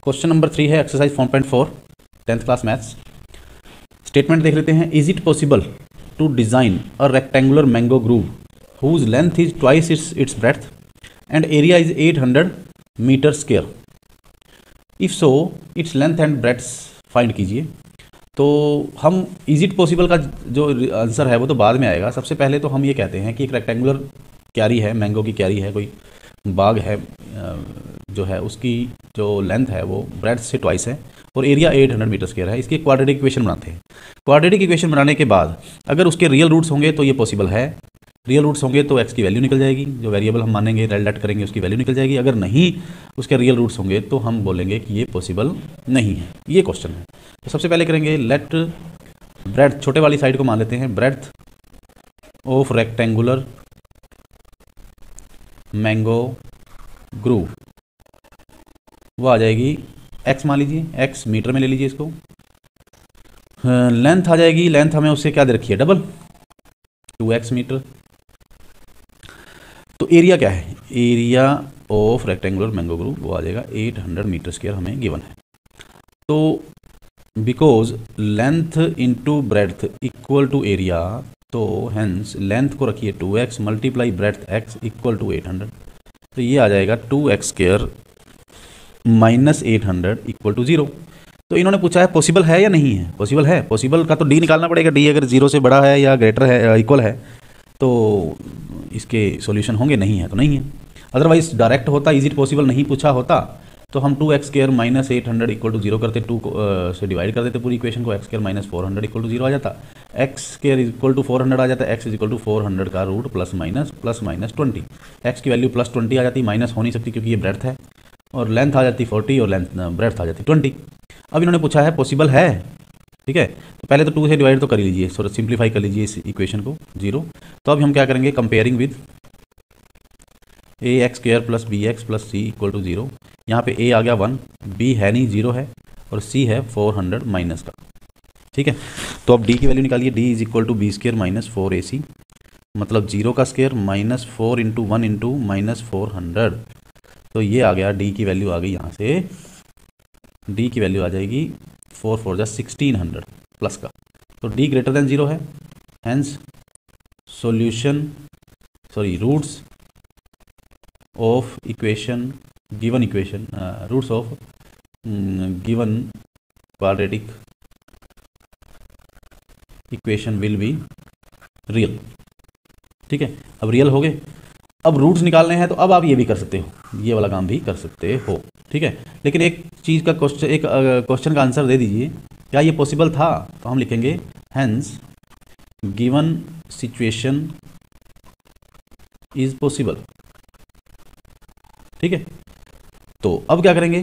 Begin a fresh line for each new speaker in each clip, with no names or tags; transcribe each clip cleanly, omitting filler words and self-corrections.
Question number 3 है exercise 4.4 10th class maths. Statement देख लेते हैं। Is it possible to design a rectangular mango grove whose length is twice its breadth and area is 800 metre square. If so its length and breadth find कीजिए। तो हम is it possible का जो answer है वो तो बाद में आएगा। सबसे पहले तो हम ये कहते हैं कि एक रेक्टेंगुलर क्यारी है, मैंगो की क्यारी है, कोई बाग है जो है, उसकी जो लेंथ है वो ब्रेड्थ से ट्वाइस है और एरिया 800 मीटर स्क्वायर है। इसकी क्वाड्रेटिक इक्वेशन बनाते हैं। क्वाड्रेटिक इक्वेशन बनाने के बाद अगर उसके रियल रूट्स होंगे तो ये पॉसिबल है। रियल रूट्स होंगे तो एक्स की वैल्यू निकल जाएगी, जो वेरिएबल हम मानेंगे लेट करेंगे उसकी वैल्यू निकल जाएगी। अगर नहीं उसके रियल रूट्स होंगे तो हम बोलेंगे कि ये पॉसिबल नहीं है। ये क्वेश्चन है। तो सबसे पहले करेंगे लेट ब्रेड्थ, छोटे वाली साइड को मान लेते हैं, breadth of rectangular mango groove वो आ जाएगी x, मान लीजिए x मीटर में ले लीजिए इसको। लेंथ आ जाएगी, लेंथ हमें उससे क्या दे रखी है, डबल 2x मीटर। तो एरिया क्या है, area of rectangular mango groove वो आ जाएगा 800 मीटर स्क्वायर हमें गिवन है। तो because length into breadth equal to area, तो हेंस लेंथ को रखिए 2x multiply breadth x equal to 800। तो ये आ जाएगा 2x square minus 800 equal to 0। तो इन्होंने पूछा है पॉसिबल है या नहीं है। पॉसिबल है, पॉसिबल का तो डी निकालना पड़ेगा। डी अगर 0 से बड़ा है या ग्रेटर है, इक्वल है, तो इसके सॉल्यूशन होंगे, नहीं है तो नहीं है। अदरवाइज डायरेक्ट होता, इज इट पॉसिबल नहीं पूछा होता तो हम 2x square minus 800 equal to 0 करते, 2 से डिवाइड कर देते पूरी इक्वेशन को, x square minus 400 equal to 0 आ जाता, x स्क्वायर इक्वल टू 400 आ जाता, x इज इक्वल टू 400 का रूट प्लस माइनस 20। x की वैल्यू प्लस 20 आ जाती, माइनस हो नहीं सकती क्योंकि ये ब्रेड्थ है, और लेंथ आ जाती 40 और लेंथ ब्रेड्थ आ जाती 20। अब इन्होंने पूछा है पॉसिबल है, ठीक है। तो पहले तो 2 से डिवाइड तो कर लीजिए, सो सिंप्लीफाई कर लीजिए इस इक्वेशन को 0। तो अब हम क्या करेंगे, comparing with ax square plus bx plus c equal to 0। यहाँ पे a आ गया 1, b है नहीं 0 है, और c है 400 माइनस का, ठीक है। तो अब d की वैल्यू निकालिए, d is equal to b square minus 4ac, मतलब 0 का square minus 4 into 1 into minus 400। तो ये आ गया, d की वैल्यू आ गई यहाँ से, d की वैल्यू आ जाएगी 4 4 जा 1600 प्लस का। तो d ग्रेटर देन 0 है, hence solution roots of equation given equation, roots of given quadratic equation will be real, ठीक है। अब रियल हो गए। अब रूट्स निकालने हैं तो अब आप ये भी कर सकते हो, ये वाला काम भी कर सकते हो, ठीक है। लेकिन एक चीज़ का क्वेश्चन, एक क्वेश्चन का आंसर दे दीजिए, क्या ये पॉसिबल था। तो हम लिखेंगे hence given situation is possible, ठीक है। तो अब क्या करेंगे,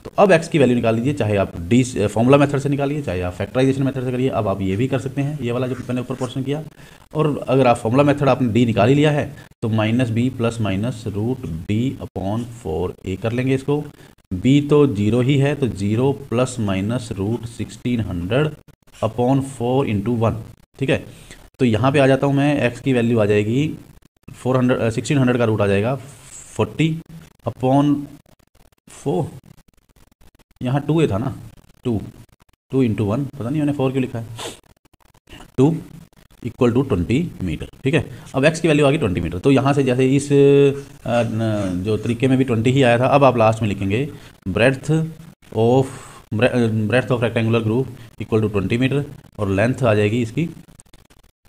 तो अब x की वैल्यू निकाल लीजिए, चाहे आप डी फॉर्मूला मेथड से निकालिए, चाहे आप फैक्टराइजेशन मेथड से करिए। अब आप ये भी कर सकते हैं, ये वाला जो मैंने ऊपर क्वेश्चन किया। और अगर आप फॉर्मूला मेथड आपने डी निकाल ही लिया है तो minus b plus minus root d upon 4a कर लेंगे इसको। b तो 0 ही है, तो 0 plus minus root 1600 upon 4 into 1, ठीक है। तो यहाँ पे आ जाता हूँ मैं, x की वैल्यू आ जाएगी 1600 का रूट आ जाएगा 40 अपॉन 4, यहाँ 2a था ना, 2 इंटू 1, पता नहीं मैंने 4 क्यों लिखा है, 2 इक्वल टू 20 मीटर, ठीक है। अब x की वैल्यू आ गई 20 मीटर। तो यहाँ से जैसे इस जो तरीके में भी 20 ही आया था, अब आप लास्ट में लिखेंगे breadth of rectangular groove equal to 20 metre, और लेंथ आ जाएगी इसकी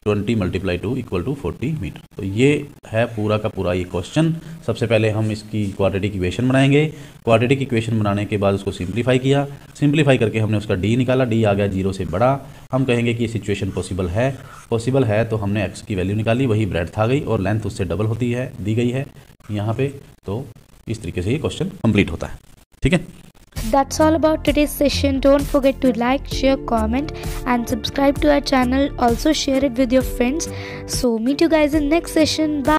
20 मल्टीप्लाई 2 इक्वल टू 40 मीटर। तो ये है पूरा का पूरा ये क्वेश्चन। सबसे पहले हम इसकी क्वाड्रेटिक इक्वेशन बनाएंगे। क्वाड्रेटिक इक्वेशन बनाने के बाद उसको सिंप्लीफाई किया, सिंप्लीफाई करके हमने उसका डी निकाला, डी आ गया 0 से बड़ा। हम कहेंगे कि ये सिचुएशन पॉसिबल है। पॉसिबल है तो हमने एक्स की वैल्यू निकाली, वही ब्रेड्थ आ गई और लेंथ उससे डबल होती है, दी गई है यहाँ पे। तो इस तरीके से ये क्वेश्चन कंप्लीट होता है, ठीक है।
That's all about today's session. Don't forget to like, share, comment and subscribe to our channel. Also share it with your friends. So meet you guys in next session. Bye.